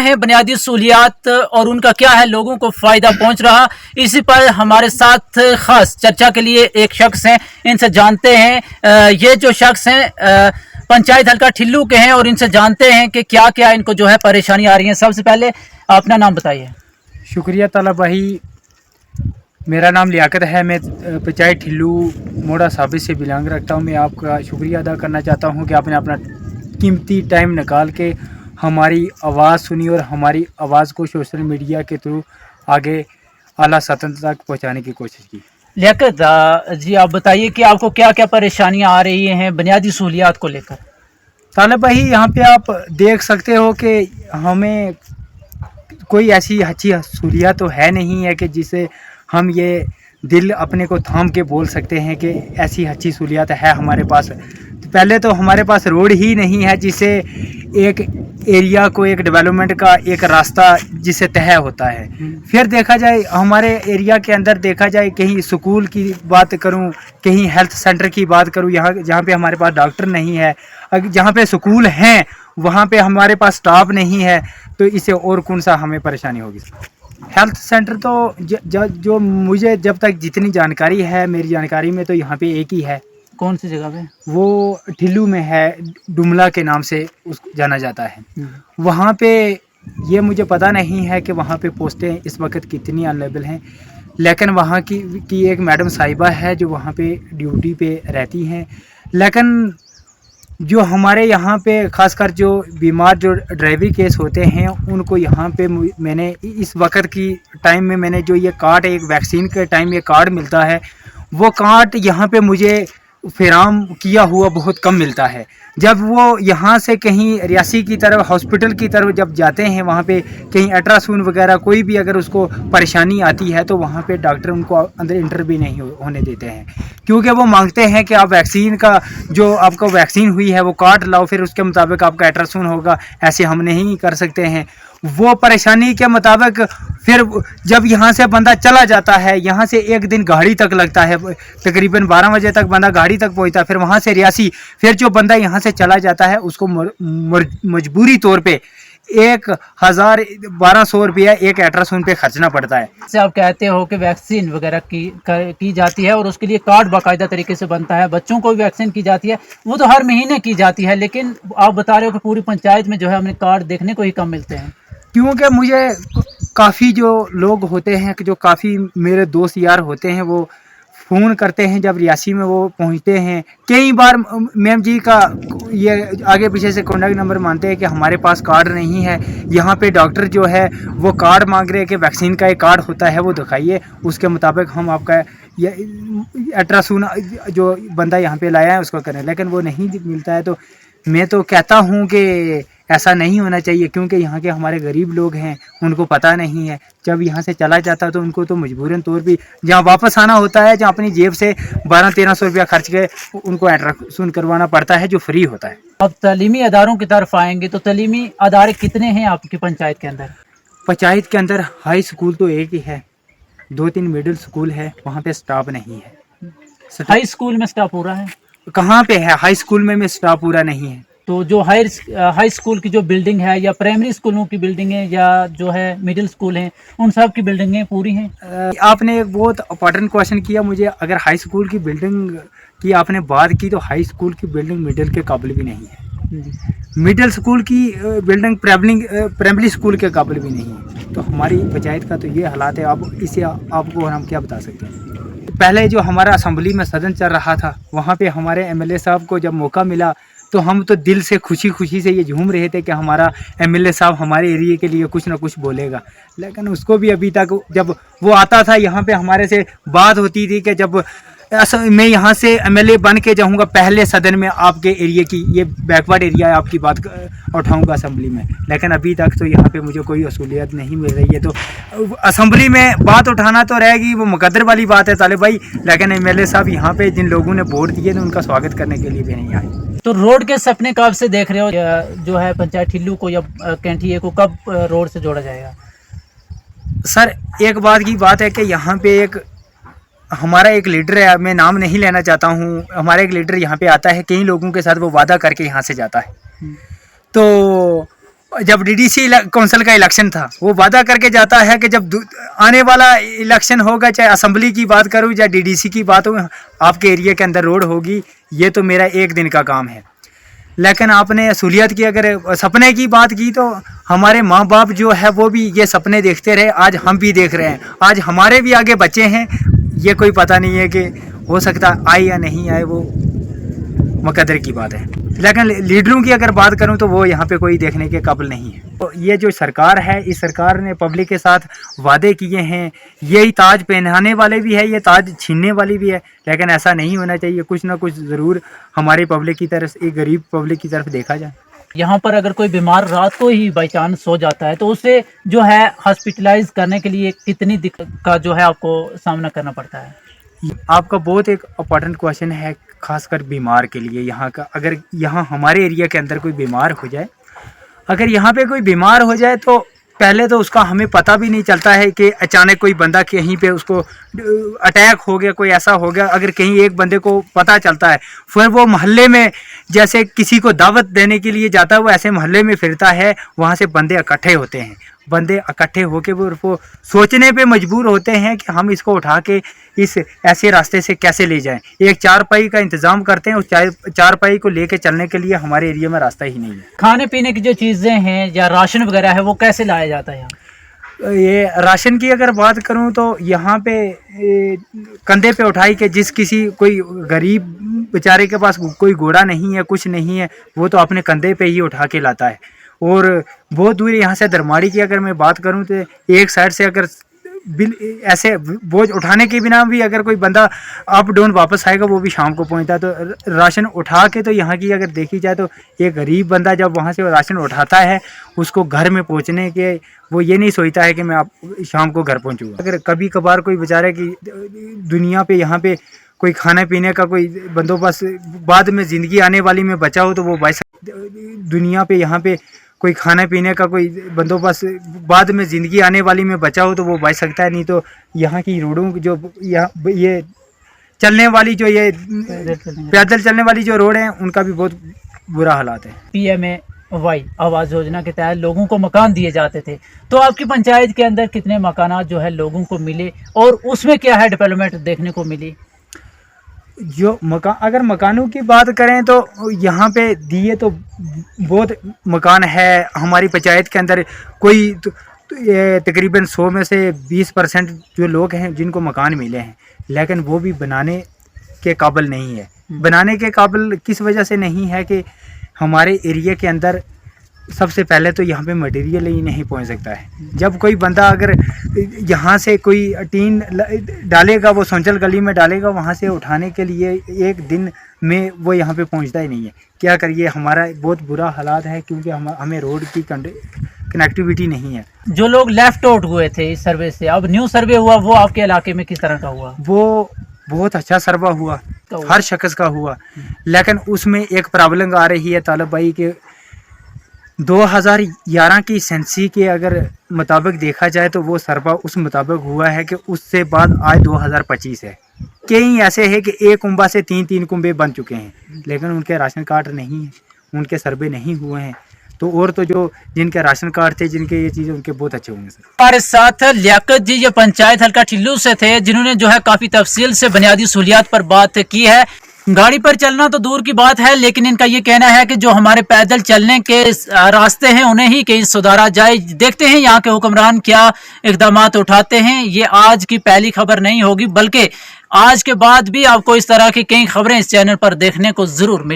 हैं बुनियादी सहूलियात और उनका क्या है लोगों को फ़ायदा पहुंच रहा, इसी पर हमारे साथ ख़ास चर्चा के लिए एक शख्स हैं, इनसे जानते हैं। ये जो शख्स हैं पंचायत हल्का ठिल्लू के हैं और इनसे जानते हैं कि क्या क्या इनको जो है परेशानी आ रही है। सबसे पहले अपना नाम बताइए। शुक्रिया ताला भाई, मेरा नाम लियाकत है। मैं पंचायत ठिल्लू मोड़ा साबित से बिलोंग रखता हूँ। मैं आपका शुक्रिया अदा करना चाहता हूँ कि आपने अपना कीमती टाइम निकाल के हमारी आवाज़ सुनी और हमारी आवाज़ को सोशल मीडिया के थ्रू आगे आला सतह तक पहुँचाने की कोशिश की। लियाकत जी, आप बताइए कि आपको क्या क्या परेशानियां आ रही हैं बुनियादी सहूलियात को लेकर। ताला भाई, यहाँ पे आप देख सकते हो कि हमें कोई ऐसी अच्छी सहूलियत तो है नहीं है कि जिसे हम ये दिल अपने को थाम के बोल सकते हैं कि ऐसी अच्छी सहूलियत है हमारे पास। तो पहले तो हमारे पास रोड ही नहीं है जिसे एक एरिया को एक डेवलपमेंट का एक रास्ता जिसे तय होता है। फिर देखा जाए हमारे एरिया के अंदर, देखा जाए कहीं स्कूल की बात करूं, कहीं हेल्थ सेंटर की बात करूं, यहाँ जहाँ पे हमारे पास डॉक्टर नहीं है, जहाँ पे स्कूल हैं वहाँ पे हमारे पास स्टाफ नहीं है, तो इससे और कौन सा हमें परेशानी होगी। हेल्थ सेंटर तो जो मुझे जब तक जितनी जानकारी है, मेरी जानकारी में तो यहाँ पे एक ही है। कौन सी जगह पे? वो ठिल्लू में है, डुमला के नाम से उसको जाना जाता है। वहाँ पे ये मुझे पता नहीं है कि वहाँ पे पोस्टें इस वक्त कितनी अवेलेबल हैं, लेकिन वहाँ की एक मैडम साहिबा है जो वहाँ पे ड्यूटी पे रहती हैं। लेकिन जो हमारे यहाँ पे ख़ासकर जो बीमार जो ड्राइवरी केस होते हैं उनको यहाँ पे मैंने इस वक्त की टाइम में मैंने जो ये कार्ड, एक वैक्सीन के टाइम ये कार्ड मिलता है, वो कार्ड यहाँ पे मुझे फराहम किया हुआ बहुत कम मिलता है। जब वो यहाँ से कहीं रियासी की तरफ हॉस्पिटल की तरफ जब जाते हैं, वहाँ पे कहीं अल्ट्रासाउंड वगैरह कोई भी अगर उसको परेशानी आती है तो वहाँ पे डॉक्टर उनको अंदर इंटर भी नहीं होने देते हैं, क्योंकि वो मांगते हैं कि आप वैक्सीन का जो आपको वैक्सीन हुई है वो कार्ड लाओ, फिर उसके मुताबिक आपका अल्ट्रासाउंड होगा। ऐसे हम नहीं कर सकते हैं। वो परेशानी के मुताबिक फिर जब यहाँ से बंदा चला जाता है, यहाँ से एक दिन गाड़ी तक लगता है, तकरीबन 12 बजे तक बंदा गाड़ी तक पहुँचता है, फिर वहाँ से रियासी, फिर जो बंदा यहाँ से चला जाता है उसको मजबूरी तौर पे 1,000-1,200 रुपया एक अल्ट्रासाउंड पे खर्चना पड़ता है। से आप कहते हो कि वैक्सीन वगैरह की जाती है और उसके लिए कार्ड बाकायदा तरीके से बनता है, बच्चों को भी वैक्सीन की जाती है, वो तो हर महीने की जाती है, लेकिन आप बता रहे हो कि पूरी पंचायत में जो है हमें कार्ड देखने को ही कम मिलते हैं। क्योंकि मुझे काफ़ी जो लोग होते हैं, जो काफ़ी मेरे दोस्त यार होते हैं, वो फ़ोन करते हैं जब रियासी में वो पहुंचते हैं। कई बार मैम जी का ये आगे पीछे से कॉन्टैक्ट नंबर मांगते हैं कि हमारे पास कार्ड नहीं है। यहाँ पे डॉक्टर जो है वो कार्ड मांग रहे हैं कि वैक्सीन का एक कार्ड होता है वो दिखाइए, उसके मुताबिक हम आपका ये अल्ट्रासाउंड जो बंदा यहाँ पे लाया है उसको करें, लेकिन वो नहीं मिलता है। तो मैं तो कहता हूँ कि ऐसा नहीं होना चाहिए, क्योंकि यहाँ के हमारे गरीब लोग हैं, उनको पता नहीं है। जब यहाँ से चला जाता है तो उनको तो मजबूरन तौर पे जहाँ वापस आना होता है, जहाँ अपनी जेब से 1200-1300 रुपया खर्च के उनको अल्ट्रासाउंड करवाना पड़ता है जो फ्री होता है। अब तालीमी अदारों की तरफ आएंगे तो तालीमी अदारे कितने हैं आपकी पंचायत के अंदर? पंचायत के अंदर हाई स्कूल तो एक ही है, 2-3 मिडिल स्कूल है, वहाँ पे स्टाफ नहीं है। हाई स्कूल में स्टाफ पूरा है? कहाँ पे है हाई स्कूल में स्टाफ पूरा नहीं है। तो जो हाई स्कूल की जो बिल्डिंग है या प्राइमरी स्कूलों की बिल्डिंग है या जो है मिडिल स्कूल हैं, उन सब की बिल्डिंगें पूरी हैं? आपने एक बहुत इंपॉर्टेंट क्वेश्चन किया मुझे। अगर हाई स्कूल की बिल्डिंग की आपने बात की तो हाई स्कूल की बिल्डिंग मिडिल के काबिल भी नहीं है। मिडिल स्कूल की बिल्डिंग प्राइमरी स्कूल के काबिल भी नहीं है। तो हमारी पंचायत का तो ये हालात है। अब इसे आपको हम क्या बता सकते हैं। पहले जो हमारा असम्बली में सदन चल रहा था, वहाँ पे हमारे एमएलए साहब को जब मौका मिला तो हम तो दिल से खुशी से ये झूम रहे थे कि हमारा एमएलए साहब हमारे एरिया के लिए कुछ ना कुछ बोलेगा। लेकिन उसको भी अभी तक, जब वो आता था यहाँ पे हमारे से बात होती थी कि जब मैं यहाँ से एमएलए बन के जाऊँगा पहले सदन में आपके एरिया की, ये बैकवर्ड एरिया है, आपकी बात उठाऊँगा असम्बली में, लेकिन अभी तक तो यहाँ पे मुझे कोई असूलियत नहीं मिल रही है। तो असम्बली में बात उठाना तो रहेगी, वो मुकद्दर वाली बात है तालिब भाई, लेकिन एमएलए साहब यहाँ पे जिन लोगों ने वोट दिए थे उनका स्वागत करने के लिए भी नहीं आए। तो रोड के सपने कब से देख रहे हो जो है पंचायत ठिल्लू को या कैंठिए को, कब रोड से जोड़ा जाएगा? सर एक बात की बात है कि यहाँ पे एक हमारा एक लीडर है, मैं नाम नहीं लेना चाहता हूँ, हमारा एक लीडर यहाँ पे आता है, कई लोगों के साथ वो वादा करके यहाँ से जाता है। तो जब डीडीसी काउंसिल का इलेक्शन था, वो वादा करके जाता है कि जब आने वाला इलेक्शन होगा, चाहे असेंबली की बात करूँ या डीडीसी की बात हो, आपके एरिया के अंदर रोड होगी, ये तो मेरा एक दिन का काम है। लेकिन आपने असूलियत की, अगर सपने की बात की, तो हमारे माँ बाप जो है वो भी ये सपने देखते रहे, आज हम भी देख रहे हैं, आज हमारे भी आगे बच्चे हैं, ये कोई पता नहीं है कि हो सकता आए या नहीं आए, वो मुकद्दर की बात है। लेकिन लीडरों की अगर बात करूं तो वो यहाँ पे कोई देखने के काबिल नहीं है। तो ये जो सरकार है, इस सरकार ने पब्लिक के साथ वादे किए हैं, यही ताज पहनाने वाले भी है, ये ताज छीनने वाली भी है, लेकिन ऐसा नहीं होना चाहिए। कुछ ना कुछ ज़रूर हमारी पब्लिक की तरफ, एक गरीब पब्लिक की तरफ देखा जाए। यहाँ पर अगर कोई बीमार रात को ही बाई चांस सो जाता है तो उसे जो है हॉस्पिटलाइज करने के लिए कितनी दिक्कत का जो है आपको सामना करना पड़ता है? आपका बहुत एक इम्पॉर्टेंट क्वेश्चन है, खासकर बीमार के लिए। यहाँ का अगर यहाँ हमारे एरिया के अंदर कोई बीमार हो जाए, अगर यहाँ पे कोई बीमार हो जाए तो पहले तो उसका हमें पता भी नहीं चलता है कि अचानक कोई बंदा कहीं पे उसको अटैक हो गया, कोई ऐसा हो गया। अगर कहीं एक बंदे को पता चलता है, फिर वो मोहल्ले में जैसे किसी को दावत देने के लिए जाता है, वो ऐसे मोहल्ले में फिरता है, वहाँ से बंदे इकट्ठे होते हैं। बंदे इकट्ठे होके वो सोचने पे मजबूर होते हैं कि हम इसको उठा के इस ऐसे रास्ते से कैसे ले जाएं। एक चारपाई का इंतज़ाम करते हैं, उस चारपाई को लेके चलने के लिए हमारे एरिया में रास्ता ही नहीं है। खाने पीने की जो चीज़ें हैं या राशन वगैरह है वो कैसे लाया जाता है यहाँ? ये राशन की अगर बात करूं तो यहाँ पे कंधे पे उठाई के जिस किसी कोई गरीब बेचारे के पास कोई घोड़ा नहीं है, कुछ नहीं है, वो तो अपने कंधे पे ही उठा के लाता है। और बहुत दूर यहाँ से दरमाड़ी की अगर मैं बात करूँ तो एक साइड से अगर ऐसे बोझ उठाने के बिना भी अगर कोई बंदा अप डाउन वापस आएगा, वो भी शाम को पहुँचता है। तो राशन उठा के तो यहाँ की अगर देखी जाए तो एक गरीब बंदा जब वहाँ से राशन उठाता है, उसको घर में पहुँचने के वो ये नहीं सोचता है कि मैं आप शाम को घर पहुँचूँगा। अगर कभी कभार कोई बेचारे की दुनिया पे यहाँ पे कोई खाने पीने का कोई बंदोबस्त बाद में ज़िंदगी आने वाली में बचा हो तो वो दुनिया पे यहाँ पे कोई खाने पीने का कोई बंदोबस्त बाद में ज़िंदगी आने वाली में बचा हो तो वो बच सकता है। नहीं तो यहाँ की रोडों जो यहाँ ये चलने वाली जो ये पैदल चलने वाली जो रोड हैं, उनका भी बहुत बुरा हालात है। PMAY आवास योजना के तहत लोगों को मकान दिए जाते थे, तो आपकी पंचायत के अंदर कितने मकानात जो है लोगों को मिले और उसमें क्या है डेवलपमेंट देखने को मिली? जो अगर मकानों की बात करें तो यहाँ पे दिए तो बहुत मकान है हमारी पंचायत के अंदर। कोई ये तकरीबन 100 में से 20% जो लोग हैं जिनको मकान मिले हैं, लेकिन वो भी बनाने के काबिल नहीं है। बनाने के काबिल किस वजह से नहीं है कि हमारे एरिया के अंदर सबसे पहले तो यहाँ पे मटेरियल ही नहीं पहुँच सकता है। जब कोई बंदा अगर यहाँ से कोई टीन डालेगा, वो सोंचल गली में डालेगा, वहाँ से उठाने के लिए एक दिन में वो यहाँ पे पहुँचता ही नहीं है। क्या करिए, हमारा बहुत बुरा हालात है क्योंकि हमें रोड की कनेक्टिविटी नहीं है। जो लोग लेफ्ट आउट हुए थे इस सर्वे से, अब न्यू सर्वे हुआ, वो आपके इलाके में किस तरह का हुआ? वो बहुत अच्छा सर्वा हुआ, हर शख्स का हुआ, लेकिन उसमें एक प्रॉब्लम आ रही है तालब भाई के 2011 की सेंसी के अगर मुताबिक देखा जाए तो वो सर्वा उस मुताबिक हुआ है कि उससे बाद आज 2025 है। कई ऐसे है कि एक कुंबा से 3 कुंबे बन चुके हैं, लेकिन उनके राशन कार्ड नहीं है, उनके सर्वे नहीं हुए हैं। तो और तो जो जिनके राशन कार्ड थे, जिनके ये चीज़ें, उनके बहुत अच्छे होंगे। सर हमारे साथ लियाकत जी, ये पंचायत हल्का ठिल्लू से थे, जिन्होंने जो है काफ़ी तफसील से बुनियादी सहूलियात पर बात की है। गाड़ी पर चलना तो दूर की बात है, लेकिन इनका ये कहना है कि जो हमारे पैदल चलने के रास्ते हैं उन्हें ही कहीं सुधारा जाए। देखते हैं यहाँ के हुक्मरान क्या इकदाम उठाते हैं। ये आज की पहली खबर नहीं होगी, बल्कि आज के बाद भी आपको इस तरह की कई खबरें इस चैनल पर देखने को जरूर मिलेंगी।